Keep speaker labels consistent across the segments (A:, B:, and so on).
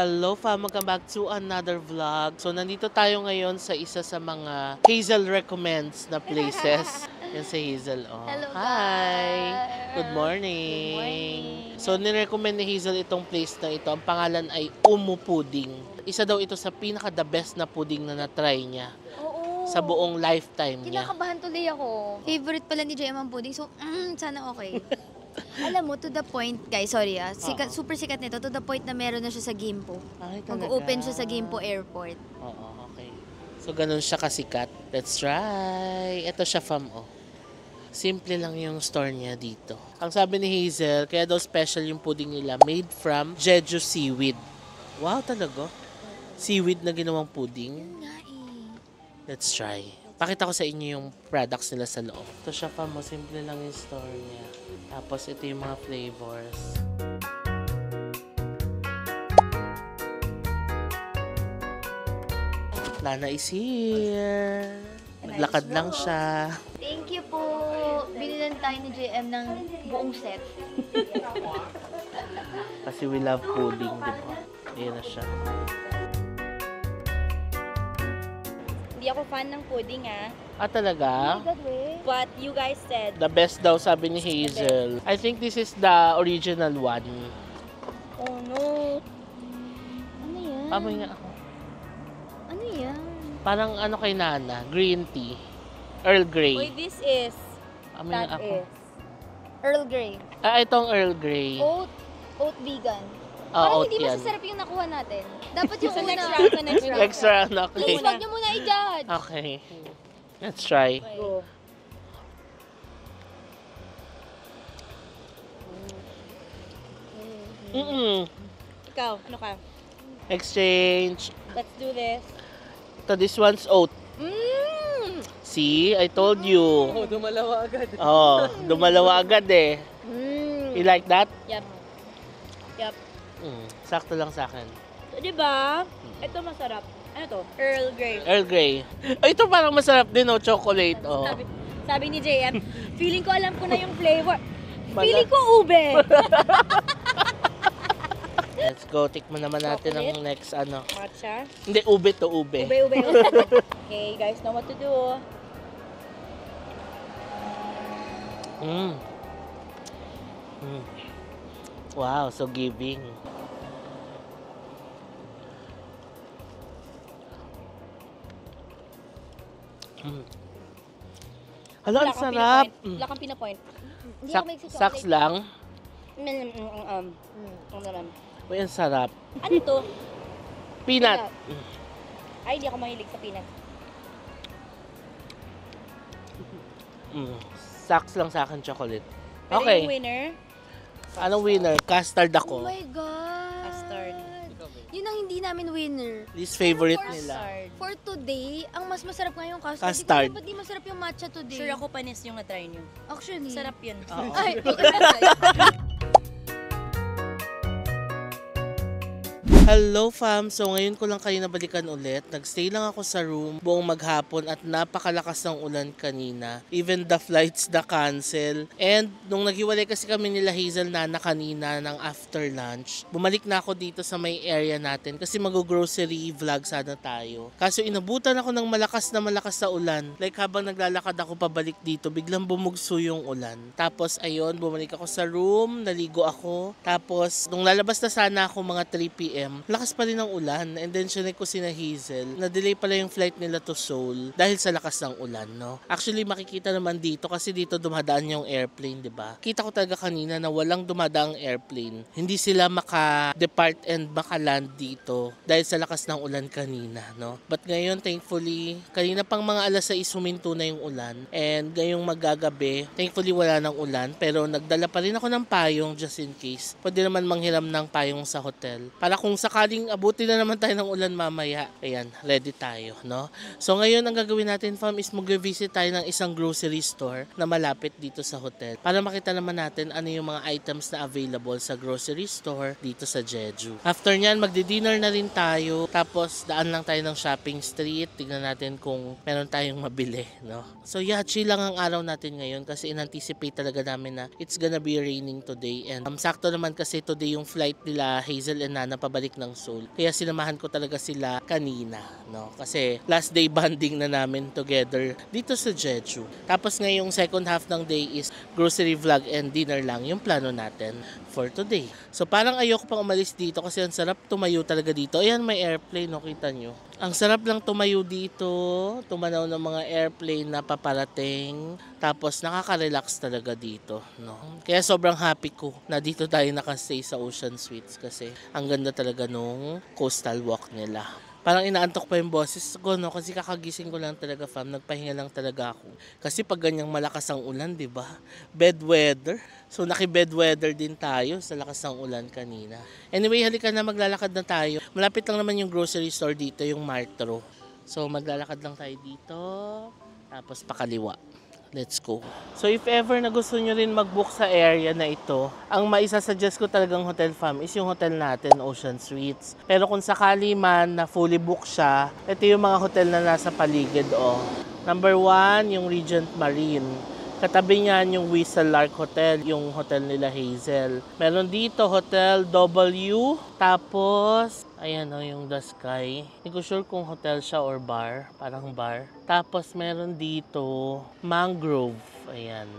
A: Hello fam, welcome back to another vlog. So nandito tayo ngayon sa isa sa mga Hazel recommends na places. Yan si Hazel. Oh.
B: Hello,
A: Hi!
B: guys!
A: Good morning!
B: Good morning!
A: So nirecommend ni Hazel itong place na ito. Ang pangalan ay Umu Pudding. Isa daw ito sa pinaka-the best na pudding na na-try niya
B: Oo.
A: sa buong lifetime niya.
B: Kinakabahan tuloy ako. Favorite pala ni JM ang pudding, so sana okay. Alam mo, to the point, guys, sorry super sikat nito, to the point na meron na siya sa Gimpo.
A: Ay, talaga?
B: Mag-open siya sa Gimpo Airport.
A: Oo, okay. So ganun siya kasikat. Let's try. Ito siya fam, oh. Simple lang yung store niya dito. Ang sabi ni Hazel, kaya daw special yung pudding nila, made from Jeju seaweed. Wow, talaga? Seaweed na ginawang pudding.
B: Yun nga eh.
A: Let's try. Pakita ko sa inyo yung products nila sa loob. Ito siya fam, simple lang yung store niya. Tapos ito yung mga flavors. Lana is here. Naglakad lang siya.
B: Thank you po. Binilan tayo ni JM ng buong set.
A: Kasi we love pudding, di ba? Ayan na siya.
C: Hindi ako fan ng pudding
A: Ah, talaga?
C: What you guys said.
A: The best daw, sabi ni Hazel. I think this is the original one.
C: Oh no.
B: Ano yan?
A: Amoy nga ako.
B: Ano yan?
A: Parang ano kay Nana, green tea. Earl Grey.
C: Wait, this is.
A: Amoy nga
C: That
A: ako.
C: is.
B: Earl Grey.
A: Ah, itong Earl Grey.
B: Oat vegan.
A: Ah,
B: Parang
A: oat
B: hindi
A: yan.
B: masasarap yung nakuha natin. Dapat yung
C: Sa
B: una.
C: next round, sa next round.
A: Extra ano, okay.
B: Please, wag niyo muna i-judge.
A: Okay. Let's try.
C: Go. Ikaw, ano ka?
A: Exchange.
C: Let's do this.
A: Ito, this one's oat. See? I told you.
C: Oh, dumalawa agad.
A: Oh, dumalawa agad eh. You like that?
C: Yup. Yup.
A: Sakto lang sa akin.
C: So, diba? Ito masarap. Ano to? Earl Grey.
A: Earl Grey. Oh, ito parang masarap din, oh. Chocolate, oh.
C: Sabi ni JM, feeling ko alam ko na yung flavor. Feeling ko ube.
A: Let's go. Tikman naman natin ang
C: Chocolate?
A: next ano.
C: Matcha.
A: Hindi, ube to ube.
C: Ube, ube. Okay, guys know what to do.
A: Mm. Mm. Wow, so giving. Mm. Hala, ang sarap.
C: Wala kang pinapoint.
B: Hindi ako may
A: Saks lang.
C: Ano naman?
A: Uy, ang sarap.
C: Ano to?
A: Peanut.
C: Ay, hindi ako mahilig sa peanut.
A: Saks lang sa akin chocolate.
C: Pero
A: Okay.
C: yung winner,
A: Anong winner? Custard
B: Oh
A: ako.
B: my God.
C: custard.
B: Yun ang hindi namin winner.
A: Least favorite
B: Pero
A: nila.
B: For today, ang mas masarap nga yung custard.
A: Custard.
B: Di, ba't di masarap yung matcha today?
C: Sure ako panis yung na-try nyo.
B: Actually.
C: Sarap yun.
A: Oo.
B: Ay, okay.
A: Hello fam! So ngayon ko lang kayo nabalikan ulit. Nagstay lang ako sa room buong maghapon at napakalakas ng ulan kanina. Even the flights na cancel. And nung naghiwalay kasi kami nila Hazel Nana kanina ng after lunch, bumalik na ako dito sa may area natin kasi mag-grocery vlog sana tayo. Kaso inabutan ako ng malakas na ulan. Like habang naglalakad ako pabalik dito, biglang bumugso yung ulan. Tapos ayun, bumalik ako sa room, naligo ako. Tapos nung lalabas na sana ako mga 3 p.m, lakas pa rin ng ulan. And then sinek ko sina Hazel. Na-delay pala yung flight nila to Seoul dahil sa lakas ng ulan, no? Actually, makikita naman dito kasi dito dumadaan yung airplane, di ba? Kita ko talaga kanina na walang dumadaang airplane. Hindi sila maka-depart and maka-land dito dahil sa lakas ng ulan kanina, no? But ngayon, thankfully, kanina pang mga alas 6 huminto na yung ulan. And ngayong magagabi, thankfully wala ng ulan. Pero nagdala pa rin ako ng payong just in case. Pwede naman manghiram ng payong sa hotel. Para kung sakaling abuti na naman tayo ng ulan mamaya, ayan, ready tayo, no? So ngayon, ang gagawin natin, fam, is mag-visit tayo ng isang grocery store na malapit dito sa hotel para makita naman natin ano yung mga items na available sa grocery store dito sa Jeju. After nyan, magdi-dinner na rin tayo. Tapos, daan lang tayo ng shopping street. Tignan natin kung meron tayong mabili, no? So yeah, chill lang ang araw natin ngayon kasi in-anticipate talaga namin na it's gonna be raining today. And sakto naman kasi today yung flight nila Hazel and Nana pabalik balik ng Seoul. Kaya sinamahan ko talaga sila kanina, no? Kasi last day bonding na namin together dito sa Jeju. Tapos ngayong second half ng day is grocery vlog and dinner lang yung plano natin for today. So parang ayoko pang umalis dito kasi ang sarap tumayo talaga dito. Ayan, may airplane, no? Kita nyo. Ang sarap lang tumayo dito, tumanaw ng mga airplane na paparating. Tapos nakaka-relax talaga dito, no? Kaya sobrang happy ko na dito tayo nakastay sa Ocean Suites kasi ang ganda talaga nung coastal walk nila. Parang inaantok pa yung boses ko, no? Kasi kakagising ko lang talaga, fam. Nagpahinga lang talaga ako. Kasi pag ganyang malakas ang ulan, di ba? Bad weather. So, naki-bad weather din tayo sa lakas ng ulan kanina. Anyway, halika na, maglalakad na tayo. Malapit lang naman yung grocery store dito, yung Martro. So, maglalakad lang tayo dito. Tapos, pakaliwa. Let's go. So if ever na gusto nyo rin mag-book sa area na ito, ang maisasuggest ko talagang hotel, fam, is yung hotel natin, Ocean Suites. Pero kung sakali man na fully book siya, ito yung mga hotel na nasa paligid, oh. Number 1, yung Regent Marine. Katabi niyan yung Whistle Lark Hotel, yung hotel nila Hazel. Meron dito Hotel W, tapos ayan o, yung The Sky. Hindi ko sure kung hotel siya or bar, parang bar. Tapos meron dito Mangrove, ayan.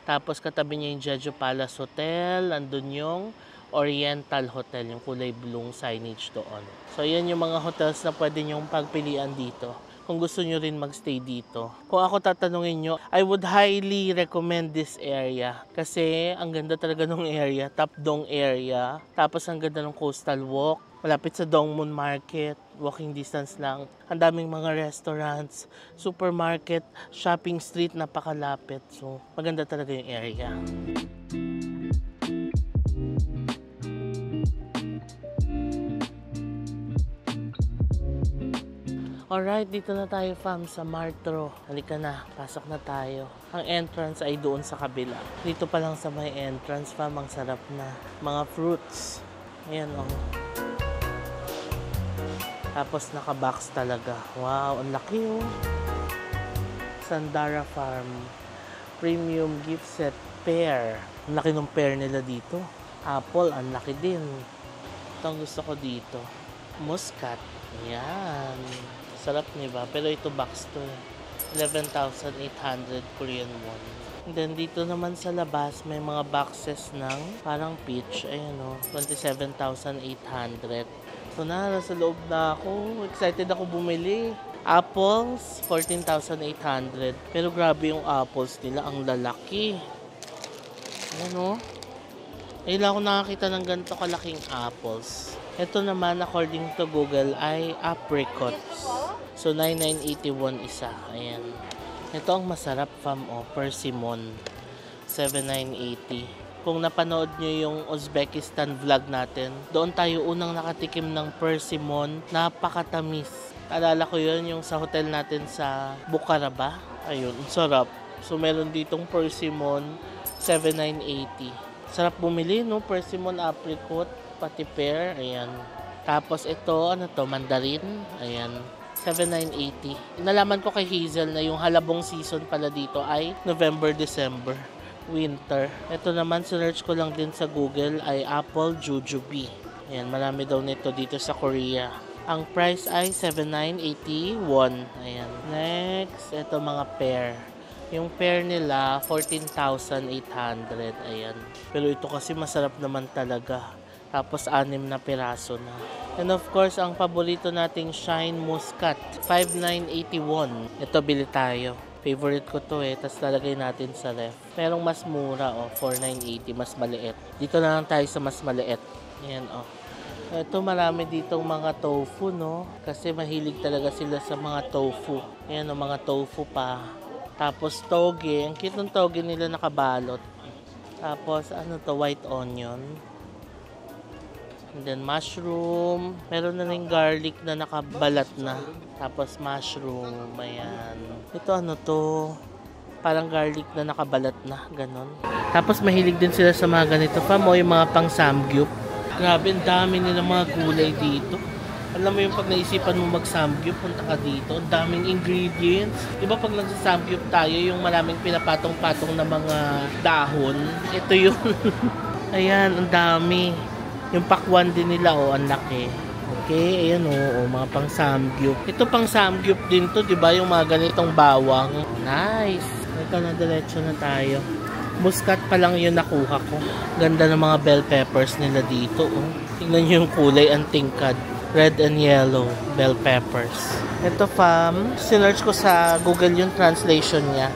A: Tapos katabi niya yung Jeju Palace Hotel, andun yung Oriental Hotel, yung kulay blue signage doon. So yan yung mga hotels na pwede nyong pagpilian dito kung gusto nyo rin magstay dito. Kung ako tatanungin nyo, I would highly recommend this area. Kasi ang ganda talaga ng area, Tapdong area. Tapos ang ganda ng coastal walk. Malapit sa Dongmun Market, walking distance lang. Ang daming mga restaurants, supermarket, shopping street, napakalapit. So maganda talaga yung area. Alright, dito na tayo, fam, sa Martro. Halika na, pasok na tayo. Ang entrance ay doon sa kabila. Dito pa lang sa may entrance, fam, ang sarap na. Mga fruits. Ayan, oh. Tapos naka-box talaga. Wow, ang laki, oh. Sandara Farm. Premium gift set pear. Ang laki ng pear nila dito. Apple, ang laki din. Ito ang gusto ko dito. Muscat. Ayan. Sarap, diba? Pero ito box to. 11,800 Korean won. And then dito naman sa labas, may mga boxes ng parang peach. Ayan o, 27,800. So nasa loob na ako. Excited ako bumili. Apples, 14,800. Pero grabe yung apples nila. Ang lalaki. Ayan o. Ayun lang ako nakakita ng ganito kalaking apples. Ito naman, according to Google, ay apricots. So, 9,981 isa. Ayan. Ito ang masarap, fam, oh, persimmon. 7,980. Kung napanood nyo yung Uzbekistan vlog natin, doon tayo unang nakatikim ng persimmon. Napakatamis. Alala ko yun, yung sa hotel natin sa Bukaraba. Ayun, sarap. So, meron ditong persimmon, 7,980. Sarap bumili, no? Persimmon, apricot, pati pear, ayan. Tapos ito, ano to, mandarin, ayan, 7,980. Nalaman ko kay Hazel na yung halabong season pala dito ay November, December, winter. Ito naman, sinearch ko lang din sa Google, ay apple jujube. Ayan, marami daw nito dito sa Korea. Ang price ay 7,981. Ayan. Next, ito mga pear. Yung pear nila, 14,800. Ayan. Pero ito kasi masarap naman talaga. Tapos 6 na piraso na. And of course, ang paborito nating Shine Muscat, 5,981. Ito, bili tayo. Favorite ko to eh. Tapos lalagay natin sa ref. Merong mas mura, oh, 4,980. Mas maliit. Dito na lang tayo sa mas maliit. Ayan, oh. Ito, marami ditong mga tofu, no? Kasi mahilig talaga sila sa mga tofu. Ayan, oh, mga tofu pa. Tapos toge. Ang cute ng toge nila nakabalot. Tapos, ano to? White onion. And then mushroom. Meron na rin garlic na nakabalat na. Tapos mushroom. Ayan. Ito ano to? Parang garlic na nakabalat na. Ganon. Tapos mahilig din sila sa mga ganito. Famo yung mga pang samgyup. Grabe, ang dami nila mga gulay dito. Alam mo yung pag naisipan mo mag-samgyup, punta ka dito. Ang daming ingredients. Diba pag nagsasamgyup tayo, yung maraming pinapatong-patong na mga dahon. Ito yun. Ayan, ang dami. Yung pakwan din nila, ang laki. Okay, ayan mga pang samgyup. Ito pang samgyup din to, di ba? Yung mga ganitong bawang. Nice. Ito na, diretso na tayo. Muscat pa lang yung nakuha ko. Ganda ng mga bell peppers nila dito. Tingnan nyo yung kulay, ang tingkad. Red and yellow bell peppers. Ito fam, sinerch ko sa Google yung translation niya.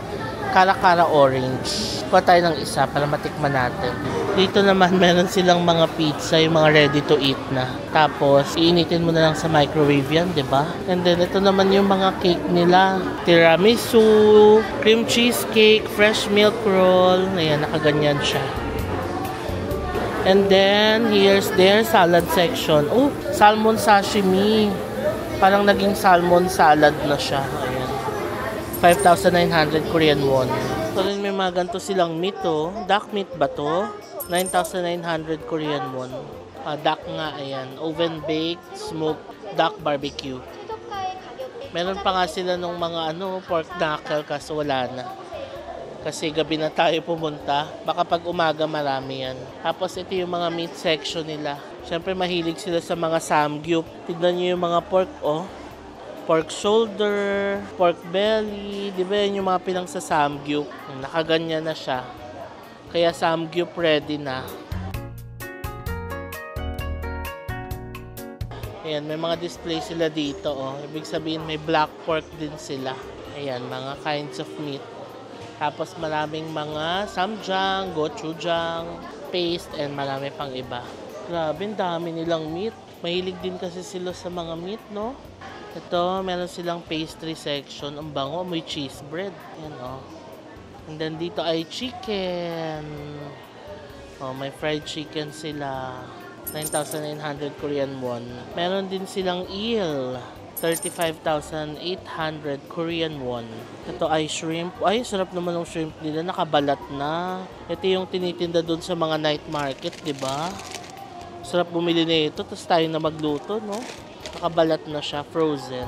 A: Kara-kara orange. Kuha tayo ng isa para matikman natin. Dito naman meron silang mga pizza, yung mga ready to eat na. Tapos, iinitin mo na lang sa microwave yan, di ba? And then, ito naman yung mga cake nila. Tiramisu, cream cheesecake, fresh milk roll. Ayan, nakaganyan siya. And then, here's their salad section. Oh, salmon sashimi. Parang naging salmon salad na siya. Ayan. 5,900 Korean won. So, rin may mga ganito silang meat, Duck meat ba to? 9,900 Korean won. Duck nga, ayan. Oven baked, smoked duck barbecue. Meron pa nga sila nung mga pork knuckle kaso wala na. Kasi gabi na tayo pumunta. Baka pag umaga marami yan. Tapos ito yung mga meat section nila. Siyempre mahilig sila sa mga samgyup. Tignan nyo yung mga pork, pork shoulder, pork belly, di ba yun yung mga pinang sa samgyup? Nakaganyan na siya. Kaya samgyup ready na. Ayan, may mga display sila dito, Ibig sabihin may black pork din sila. Ayan, mga kinds of meat. Tapos maraming mga samjang, gochujang, paste, and marami pang iba. Grabe, dami nilang meat. Mahilig din kasi sila sa mga meat, no? Ito, meron silang pastry section. Ang bango, may cheese bread. Yan, And then dito ay chicken. May fried chicken sila. 9,900 Korean won. Meron din silang eel. 35,800 Korean won. Ito ay shrimp. Ay, sarap naman ng shrimp nila. Nakabalat na. Ito yung tinitinda doon sa mga night market, di ba? Sarap bumili na ito. Tapos tayo na magluto, no? Nakabalat na siya, frozen.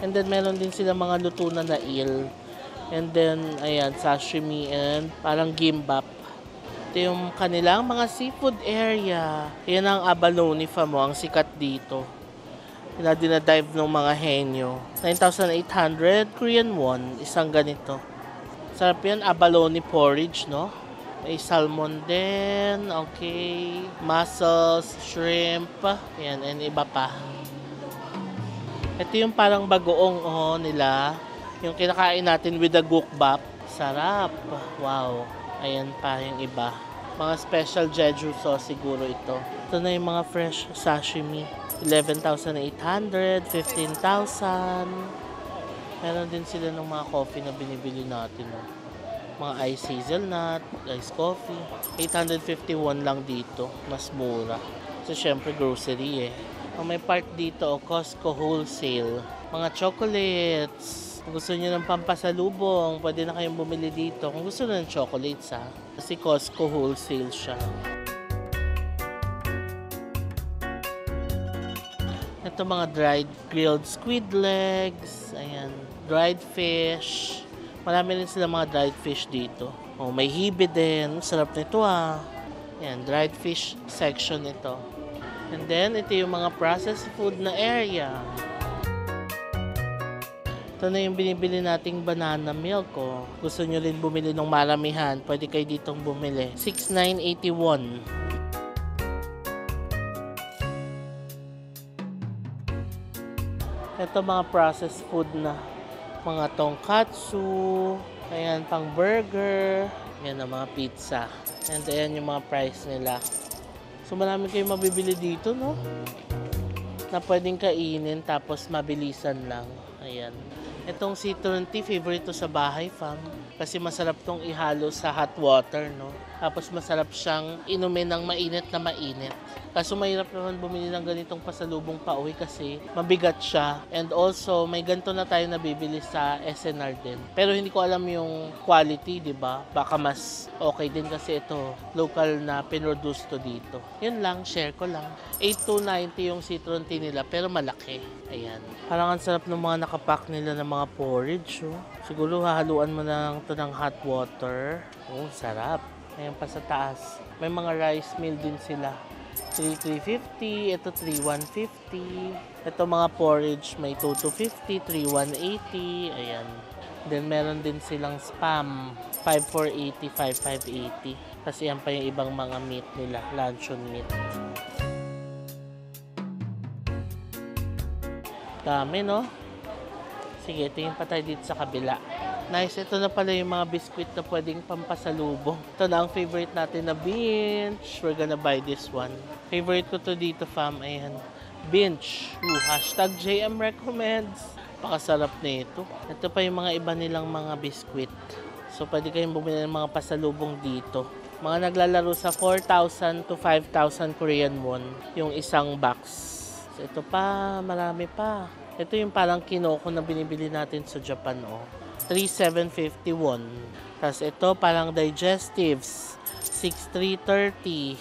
A: And then, meron din sila mga luto na eel. And then, ayan, sashimi and parang gimbap. Ito yung kanilang mga seafood area. Yan ang abalone mo, ang sikat dito. Dinadive ng mga henyo. 9,800 Korean won, isang ganito. Sarap yan, abalone porridge, no? May salmon din, okay. Mussels, shrimp, yan, and iba pa. Ito yung parang bagoong nila. Yung kinakain natin with the gukbap. Sarap. Wow. Ayan pa yung iba. Mga special jeju sauce siguro ito. Ito na yung mga fresh sashimi. 11,800, 15,000. Meron din sila ng mga coffee na binibili natin. Mga ice hazelnut, ice coffee. 851 lang dito. Mas mura. So, syempre, grocery may part dito, Costco Wholesale. Mga chocolates. Kung gusto niyo ng pampasalubong, pwede na kayong bumili dito. Kung gusto niyo ng chocolates, Kasi Costco Wholesale siya. Ito mga dried grilled squid legs. Ayan. Dried fish. Marami rin sila mga dried fish dito. May hibe din. Sarap nito Ayan, dried fish section ito. And then, ito yung mga processed food na area. Ito na yung binibili nating banana milk. Gusto nyo rin bumili ng maramihan, pwede kayo ditong bumili. 6,981. Ito mga processed food na. Mga tonkatsu. Ayan, pang burger. Ayan ang mga pizza. And ayan yung mga price nila. So, marami kayong mabibili dito, no? Na pwedeng kainin, tapos mabilisan lang. Ayan. Itong citron tea, favorite to sa bahay, fam. Kasi masarap tong ihalo sa hot water, no? Tapos masarap siyang inumin ng mainit na mainit. Kaso mahirap naman bumili ng ganitong pasalubong pauwi kasi mabigat siya. And also, may ganito na tayo nabibili sa SNR din. Pero hindi ko alam yung quality, di ba? Baka mas okay din kasi ito, local na pinroduce to dito. Yun lang, share ko lang. 8,290 yung citron tea nila, pero malaki. Ayan. Parang ang sarap ng mga nakapack nila ng mga porridge. Oh. Siguro hahaluan mo lang ito ng hot water. Oh, sarap. Ayan pa sa taas. May mga rice meal din sila. 3,350. Ito 3,150. Ito mga porridge may 2,250, 3,180. Ayan. Then meron din silang spam. 5,480, 5,580. Kasi yan pa yung ibang mga meat nila. Luncheon meat. Dami, no? Sige, tingin pa tayo dito sa kabila. Nice, ito na pala yung mga biscuit na pwedeng pampasalubong. Ito na ang favorite natin na Binch. We're gonna buy this one. Favorite ko to dito, fam. Ayan. Binch. Hashtag JM recommends. Pakasarap na ito. Ito pa yung mga iba nilang mga biscuit. So, pwede kayong bumili ng mga pasalubong dito. Mga naglalaro sa 4,000 to 5,000 Korean won yung isang box. So, ito pa, marami pa. Ito yung parang kinoko na binibili natin sa Japan, oh. 3,751. Tapos ito parang digestives. 6,330.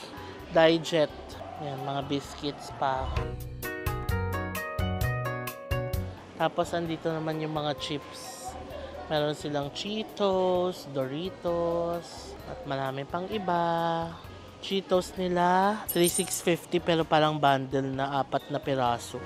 A: Dijet. Yan, mga biscuits pa. Tapos andito naman yung mga chips. Meron silang Cheetos, Doritos, at marami pang iba. Cheetos nila, 3,650 pero parang bundle na 4 na piraso.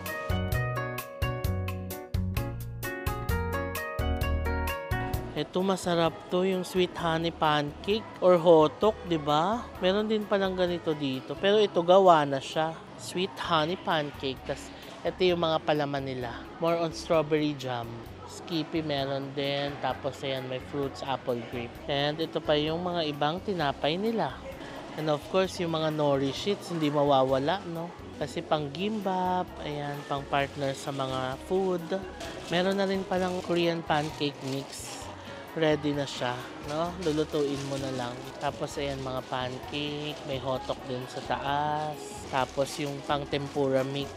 A: Ito masarap to, yung sweet honey pancake or hotok, 'di ba? Meron din palang ganito dito, pero ito gawa na siya. Sweet honey pancake. Tas ito yung mga palaman nila. More on strawberry jam. Skippy meron din. Tapos ayan, may fruits, apple, grape. And ito pa yung mga ibang tinapay nila. And of course, yung mga nori sheets, hindi mawawala, no? Kasi pang gimbap, ayan, pang partner sa mga food. Meron na rin palang Korean pancake mix. Ready na siya, no? Lulutuin mo na lang. Tapos, ayan, mga pancake. May hotok din sa taas. Tapos, yung pang tempura mix.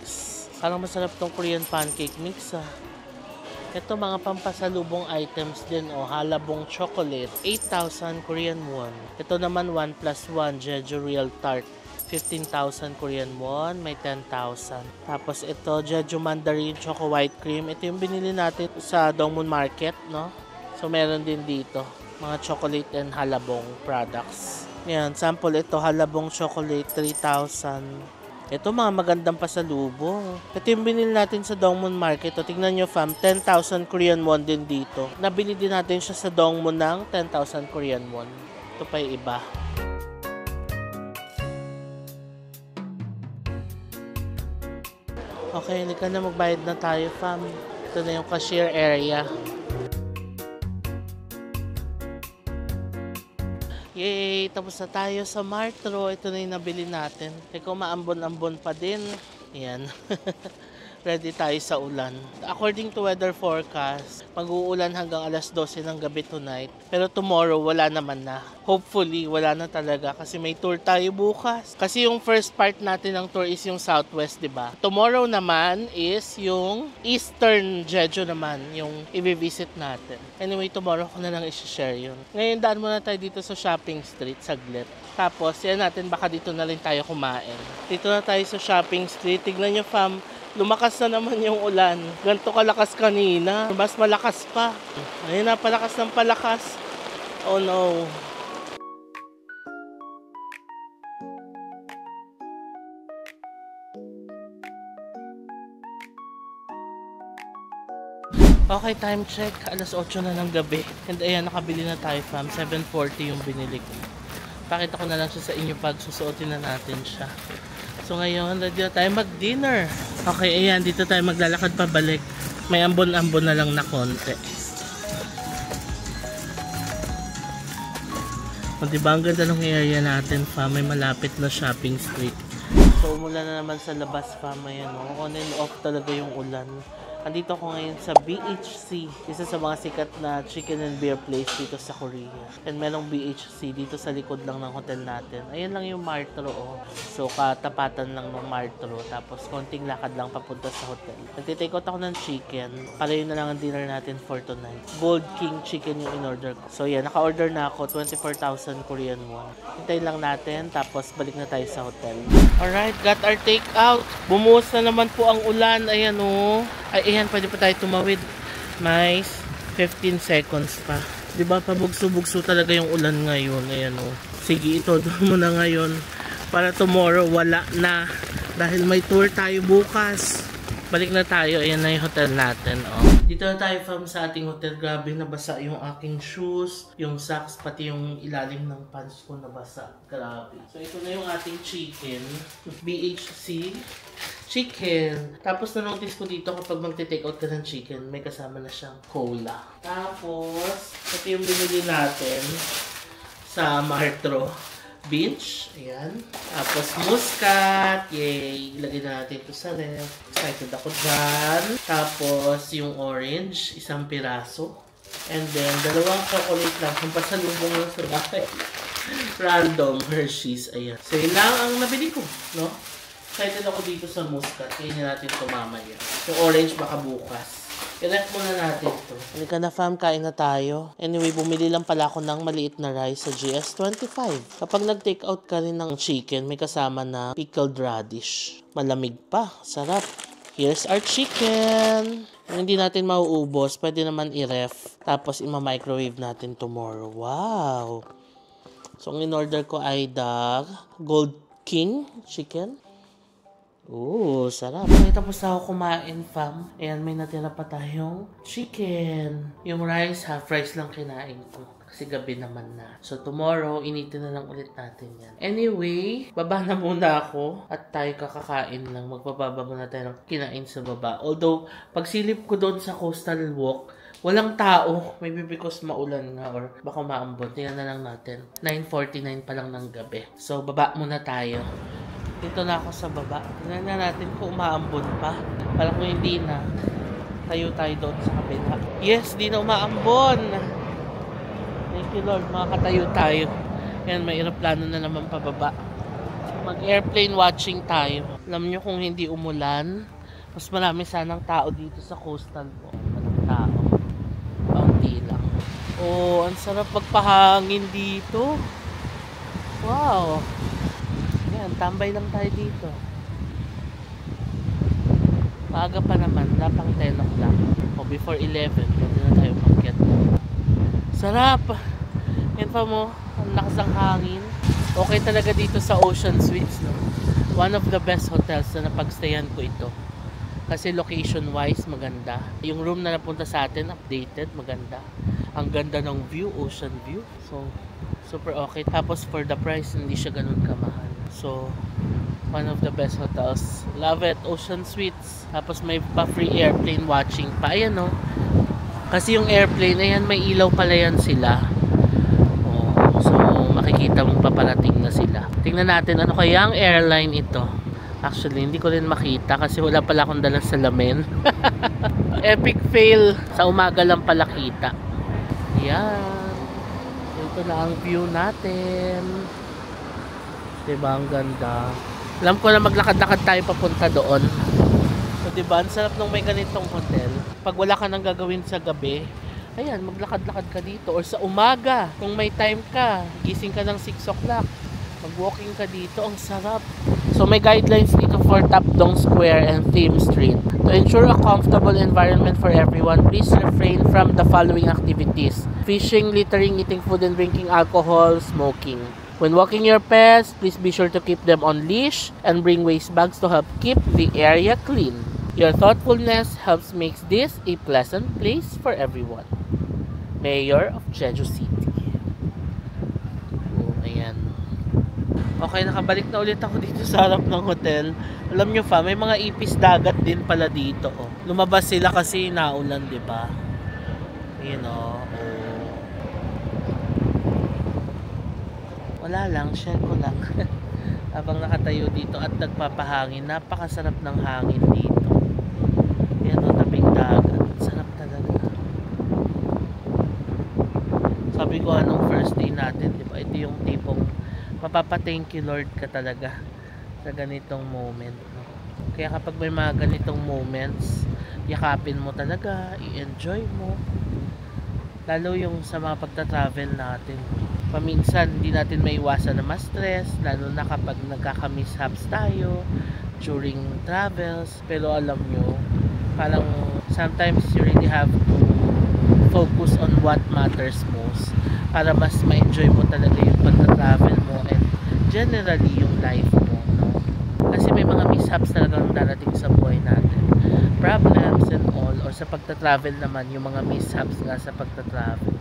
A: Parang masarap tong Korean pancake mix, ah. Ito mga pampasalubong items din, oh, halabong chocolate, 8,000 Korean won. Ito naman 1+1 Jeju Real Tart, 15,000 Korean won, may 10,000. Tapos ito Jeju Mandarin Choco White Cream, ito yung binili natin sa Dongmun Market, no? So meron din dito, mga chocolate and halabong products. Yan, sample ito, halabong chocolate, 3,000. Ito mga magandang pasalubong. Ito yung binili natin sa Dongmun Market. O, tingnan nyo fam, 10,000 Korean won din dito. Nabili din natin siya sa Dongmun ng 10,000 Korean won. Ito pa yung iba. Okay, hindi ka na magbayad na tayo fam. Ito na yung cashier area. Yay! Tapos na tayo sa Martro. Ito na yung nabili natin. Ikaw maambon-ambon pa din. Ayan. Ready tayo sa ulan. According to weather forecast, mag-uulan hanggang alas 12 ng gabi tonight. Pero tomorrow, wala naman na. Hopefully, wala na talaga kasi may tour tayo bukas. Kasi yung first part natin ng tour is yung Southwest, diba? Tomorrow naman is yung Eastern Jeju naman, yung i-visit natin. Anyway, tomorrow ko na lang i-share yun. Ngayon, daan muna tayo dito sa shopping street, saglit. Tapos, yan natin, baka dito na rin tayo kumain. Dito na tayo sa shopping street. Tignan nyo, fam. Lumakas na naman yung ulan. Ganito kalakas kanina. Mas malakas pa. Ayun na, palakas ng palakas. Oh no. Okay, time check. Alas 8 na ng gabi. And ayan, nakabili na tayo fam. 740 yung binili ko. Pakita ko na lang siya sa inyo pag susuotin na natin siya. So ngayon, ready na tayo mag-dinner. Okay, ayan, dito tayo maglalakad pabalik. May ambon-ambon na lang na konti. O diba, ang ganda ng area natin, fam. May malapit na shopping street. So umulan na naman sa labas, fam. Ayan, on and off talaga yung ulan. Andito ako ngayon sa BHC, isa sa mga sikat na chicken and beer place dito sa Korea. And merong BHC dito sa likod lang ng hotel natin. Ayan lang yung Martro, oh. So, katapatan lang ng Martro. Tapos, konting lakad lang papunta sa hotel. Nagtitake out ako ng chicken. Para yun na lang ang dinner natin for tonight. Gold King chicken yung in-order ko. So, yan. Naka-order na ako. 24,000 Korean won. Hintayin lang natin. Tapos, balik na tayo sa hotel. Alright, got our take out. Bumuhos na naman po ang ulan. Ayan, oh. Ay, ayan, pwede pa tayo tumawid. Nice. 15 seconds pa. Diba, pabugso-bugso talaga yung ulan ngayon. Ayan, oh. Sige, ito mo na ngayon. Para tomorrow, wala na. Dahil may tour tayo bukas. Balik na tayo. Ayan na yung hotel natin, oh. Dito na tayo from sa ating hotel. Grabe, nabasa yung aking shoes, yung socks, pati yung ilalim ng pants ko nabasa. Grabe. So, ito na yung ating chicken. BHC. Chicken. Tapos na-notice ko dito kapag magte-take out ka ng chicken, may kasama na siyang cola. Tapos, ito yung binili natin sa Martro. Binch. Ayan. Tapos, muscat. Yay! Ilagay na natin ito sa ref. Excited ako dyan. Tapos, yung orange, isang piraso. And then, dalawang chocolate lang. Kung pasalubong lang sa bahay. Random Hershey's. Ayan. So, yun lang ang nabili ko. No? Excited ako dito sa muscat. Kainin natin ito mamaya. Yung orange baka bukas. I-ref muna natin ito. Halika na fam, kain na tayo. Anyway, bumili lang pala ako ng maliit na rice sa GS25. Kapag nag-take out ka rin ng chicken, may kasama na pickled radish. Malamig pa. Sarap. Here's our chicken. Kung hindi natin mauubos, pwede naman i-ref. Tapos ima-microwave natin tomorrow. Wow! So, ang in-order ko ay the Gold King chicken. Ooh, sarap. Okay, tapos na ako kumain, fam. Ayan, may natira pa tayong chicken. Yung rice, half rice lang kinain ko. Kasi gabi naman na. So, tomorrow, initin na lang ulit natin yan. Anyway, baba na muna ako. At tayo kakakain lang. Magbababa muna tayo ng kinain sa baba. Although, pagsilip ko doon sa coastal walk, walang tao. Maybe because maulan nga or baka maambon. Tingnan na lang natin. 9:49 pa lang ng gabi. So, baba muna tayo. Dito na ako sa baba. Tingnan na natin kung umaambon pa. Parang kung hindi na, tayo doon sa kabila. Yes, di na umaambon. Thank you Lord, makakatayo tayo. Yan, may aeroplano na naman pababa. Mag-airplane watching tayo. Alam nyo kung hindi umulan, mas marami sanang tao dito sa coastal mo. Walang tao. Kaunti lang. Oh, ang sarap magpahangin dito. Wow. Yan, tambay lang tayo dito. Maaga pa naman, lapang 10 o'clock. O before 11, pwede na tayo umakyat. Sarap! Yan pa mo, ang lakas ng hangin. Okay talaga dito sa Ocean Suites, no? One of the best hotels na napagstayan ko ito. Kasi location wise, maganda. Yung room na napunta sa atin, updated, maganda. Ang ganda ng view, ocean view. So, super okay. Tapos for the price, hindi siya ganun kamahal. So, one of the best hotels. Love it. Ocean Suites. Tapos may pa-free airplane watching pa. Ayan, no? Kasi yung airplane, ayan, may ilaw pala yan sila. Oh, so, makikita mong paparating na sila. Tingnan natin, ano kaya ang airline ito? Actually, hindi ko rin makita kasi wala pala akong dalang salamin. Epic fail. Sa umaga lang pala kita. Ayan. Ito na ang view natin. Diba, ang ganda. Alam ko na maglakad-lakad tayo papunta doon. So, diba, ang sarap nung may ganitong hotel. Pag wala ka nang gagawin sa gabi, ayan, maglakad-lakad ka dito. Or sa umaga, kung may time ka, gising ka ng 6 o'clock, mag-walking ka dito, ang sarap. So, may guidelines dito for Tapdong Square and Theme Street. To ensure a comfortable environment for everyone, please refrain from the following activities: fishing, littering, eating food and drinking alcohol, smoking. When walking your pets, please be sure to keep them on leash and bring waste bags to help keep the area clean. Your thoughtfulness helps make this a pleasant place for everyone. Mayor of Jeju City. Oh, ayan. Okay, nakabalik na ulit ako dito sa harap ng hotel. Alam nyo fa, may mga ipis dagat din pala dito. Oh. Lumabas sila kasi naulan, di ba? Ayan o. Wala lang, share ko lang. Habang nakatayo dito at nagpapahangin, napakasarap ng hangin dito. Yan o, tabing sabi ko anong first day natin, di ba? Ito yung tipong mapapa-thank you Lord ka talaga sa ganitong moment, no? Kaya kapag may mga ganitong moments, yakapin mo talaga, i-enjoy mo. Lalo yung sa mga pagta-travel natin. Paminsan, hindi natin maiwasan na ma-stress, lalo na kapag nagkaka-mishaps tayo during travels. Pero alam nyo, parang sometimes you really have to focus on what matters most para mas ma-enjoy mo talaga yung pagta-travel mo and generally yung life mo, no? Kasi may mga mishaps talagang darating sa buhay natin, problems and all, or sa pagta-travel naman yung mga mishaps nga sa pagta-travel.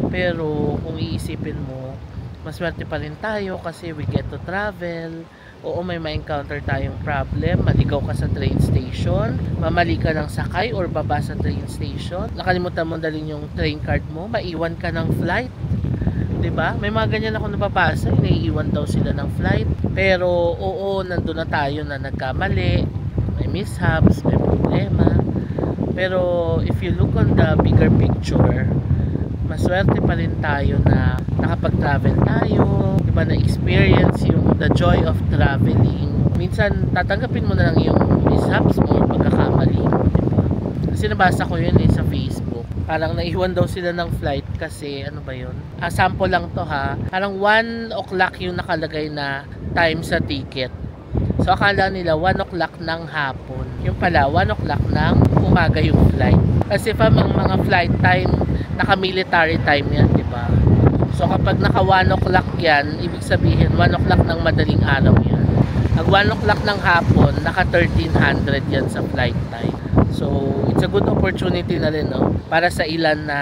A: Pero kung iisipin mo, maswerte pa rin tayo kasi we get to travel. Oo, may ma-encounter tayong problem, maligaw ka sa train station, mamali ka ng sakay or baba sa train station, nakalimutan mo dalhin yung train card mo, maiwan ka ng flight, 'di ba? May mga ganyan ako nababasa, naiiwan daw sila ng flight. Pero oo, nandun na tayo na nagkamali, may mishaps, may problema. Pero if you look on the bigger picture, maswerte pa rin tayo na nakapag-travel tayo, diba, na-experience yung the joy of traveling. Minsan, tatanggapin mo na lang yung mishaps mo or pagkakamali mo, diba? Kasi nabasa ko yun sa Facebook. Parang naiwan daw sila ng flight kasi, ano ba yun? Sample lang to ha. Parang 1 o'clock yung nakalagay na time sa ticket. So, akala nila 1 o'clock ng hapon. Yung pala, 1 o'clock ng umaga yung flight. Kasi pa mga flight time, naka-military time yan, di ba? So, kapag naka 1 o'clock yan, ibig sabihin, 1 o'clock ng madaling araw yan. Pag 1 o'clock ng hapon, naka 1300 yan sa flight time. So, it's a good opportunity na rin, no? Para sa ilan na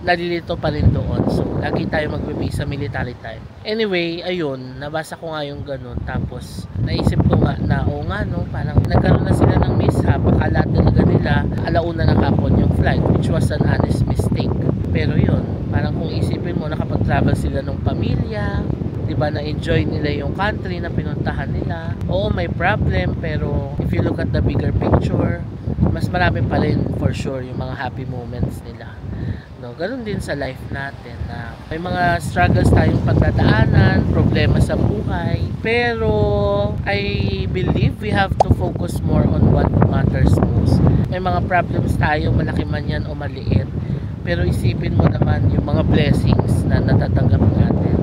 A: nalilito pa rin doon. So, lagi tayo magbibigay sa military time. Anyway, ayun, nabasa ko nga yung ganun. Tapos, naisip ko nga na, oo nga, no? Parang nagkaroon na sila ng mishap. Akala talaga nila, alauna ng hapon yung flight, which was an honest mistake. Pero yun, parang kung isipin mo, nakapag-travel sila ng pamilya, diba, na-enjoy nila yung country na pinuntahan nila. Oo, may problem, pero if you look at the bigger picture, mas marami pa rin for sure yung mga happy moments nila. No, ganun din sa life natin na may mga struggles tayong pagdadaanan, problema sa buhay. Pero I believe we have to focus more on what matters most. May mga problems tayo, malaki man yan o maliit. Pero isipin mo naman yung mga blessings na natatanggap natin.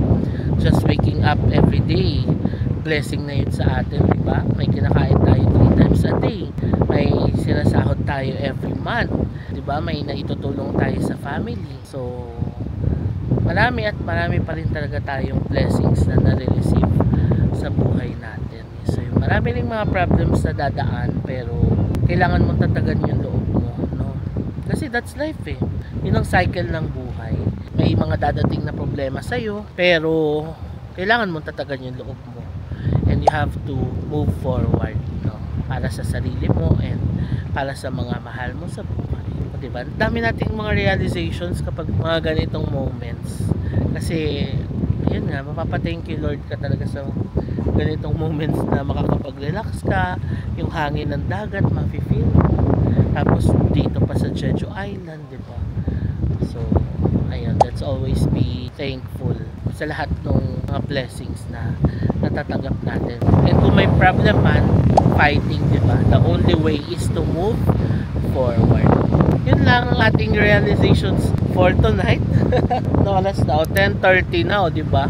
A: Just waking up every day, blessing na yun sa atin, diba? May kinakain tayo 3 times a day. May sinasahod tayo every month, diba? May naitutulong tayo sa family. So, marami at marami pa rin talaga tayong blessings na nare-receive sa buhay natin. So, marami ring mga problems na dadaan, pero kailangan mong tatagan yung loob mo, no? Kasi that's life eh. Yun ang cycle ng buhay. May mga dadating na problema sa'yo, pero kailangan mong tatagan yung loob mo. And you have to move forward, no? Para sa sarili mo and para sa mga mahal mo sa buhay. O, diba? Dami nating mga realizations kapag mga ganitong moments. Kasi, yun nga, mapapa-thank you Lord ka talaga sa ganitong moments na makakapag-relax ka, yung hangin ng dagat, mafe-feel mo. Tapos, dito pa sa Jeju Island, diba? So, ayun, let's always be thankful sa lahat ng mga blessings na natatanggap natin. And kung may problem man, fighting, diba? The only way is to move forward. Yun lang ang ating realizations for tonight. No, oras na, 10:30 na, diba?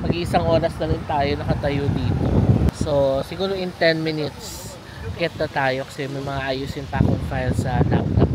A: Mag-iisang oras na rin tayo nakatayo dito. So, siguro in 10 minutes, get na tayo kasi may mga ayusin pa akong file sa laptop.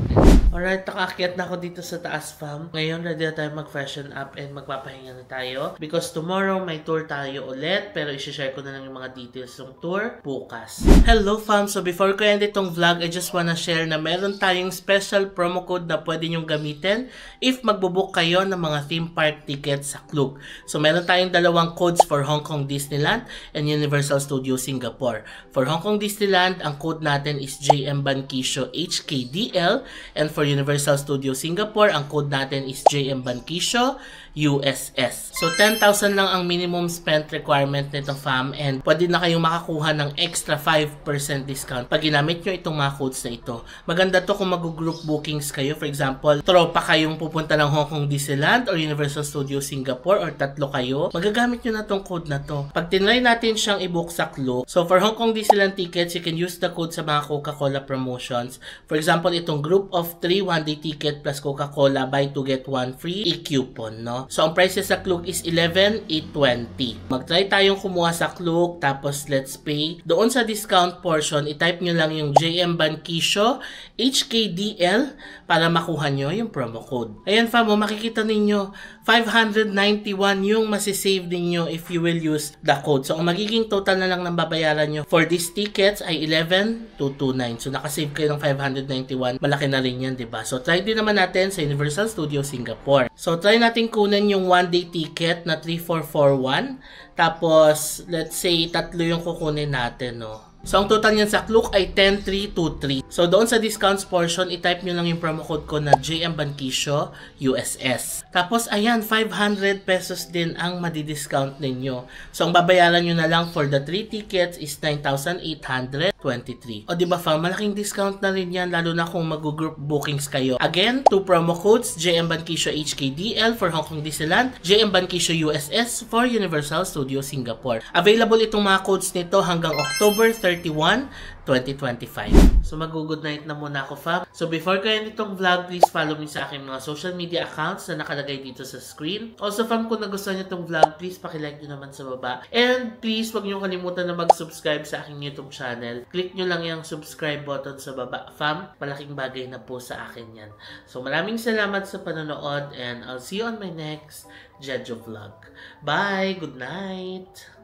A: Alright, nakaakyat na ako dito sa taas, fam. Ngayon, ready na tayo mag-freshen up and magpapahinga na tayo. Because tomorrow, may tour tayo ulit. Pero isi-share ko na lang yung mga details ng tour bukas. Hello, fam! So, before ko end itong vlog, I just wanna share na meron tayong special promo code na pwede nyong gamitin if magbubook kayo ng mga theme park tickets sa Klook. So, meron tayong 2 codes for Hong Kong Disneyland and Universal Studios Singapore. For Hong Kong Disneyland, ang code natin is JM Bankisyo HKDL. And for for Universal Studios Singapore. Ang code natin is JM Banquisio USS. So 10,000 lang ang minimum spent requirement nito, fam, and pwede na kayong makakuha ng extra 5% discount pag ginamit nyo itong mga codes na ito. Maganda to kung mag-group bookings kayo. For example, tropa kayong pupunta ng Hong Kong Disneyland or Universal Studios Singapore or tatlo kayo, magagamit nyo na tong code na to. Pag tinry natin siyang i-book sa Klook, so for Hong Kong Disneyland tickets, you can use the code sa mga Coca-Cola promotions. For example, itong group of 3 one-day ticket plus Coca-Cola, buy 2 get 1 free, i-coupon, no? So, ang prices sa Klook is 11,820. Mag-try tayong kumuha sa Klook, tapos let's pay. Doon sa discount portion, i-type nyo lang yung JM Banquisio HKDL para makuha nyo yung promo code. Ayan, fam, makikita ninyo, 591 yung masisave ninyo if you will use the code. So, ang magiging total na lang ng babayaran nyo for these tickets ay 11,229. So, nakasave kayo ng 591. Malaki na rin yan, diba? So, try din naman natin sa Universal Studios Singapore. So, try natin kunin yung one-day ticket na 3441. Tapos, let's say, 3 yung kukunin natin, no? So, ang total niyan sa Klook ay 10,323. So, doon sa discounts portion, i-type nyo lang yung promo code ko na JM Banquisio USS. Tapos, ayan, 500 pesos din ang madi-discount ninyo. So, ang babayaran nyo na lang for the 3 tickets is 9,823. O, diba, fam? Malaking discount na rin yan, lalo na kung mag-group bookings kayo. Again, 2 promo codes, JM Banquisio HKDL for Hong Kong Disneyland, JM Banquisio USS for Universal Studios Singapore. Available itong mga codes nito hanggang October 31, 2025. So mag-good night na muna ako, fam. So before ko end itong vlog, please follow me sa aking mga social media accounts na nakalagay dito sa screen. Also, fam, kung nagustuhan niyo itong vlog, please pakilike nyo naman sa baba. And please, wag nyo kalimutan na mag-subscribe sa aking YouTube channel. Click nyo lang yung subscribe button sa baba, fam. Malaking bagay na po sa akin yan. So maraming salamat sa panonood and I'll see you on my next Jejo vlog. Bye! Good night!